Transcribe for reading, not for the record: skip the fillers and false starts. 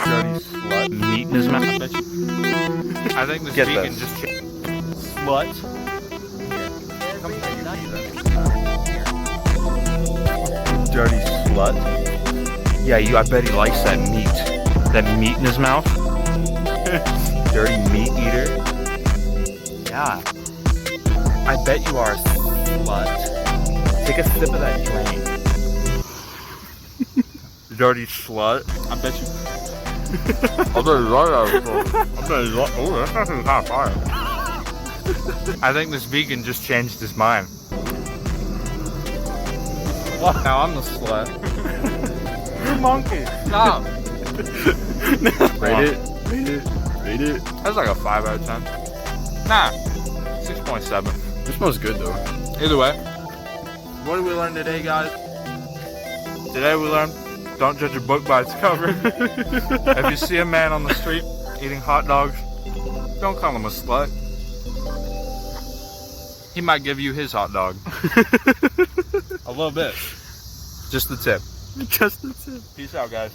Dirty slut. Meat in his mouth. I bet you. I think this Get vegan this. just slut. Dirty slut. Yeah, I bet he likes that meat. That meat in his mouth. Dirty meat eater. Yeah. I bet you are a slut. Take a sip of that drink. Dirty slut. I bet you. I bet you like that. I bet you like. Oh, that's actually kind of fire. I think this vegan just changed his mind. Now I'm the slut. You monkey. Stop. Rate it. Rate it. Rate it. That's like a 5 out of 10. Nah. 6.7. This smells good though. Either way. What did we learn today, guys? Today we learned don't judge a book by its cover. If you see a man on the street eating hot dogs, don't call him a slut. He might give you his hot dog. A little bit. Just the tip. Just the tip. Peace out, guys.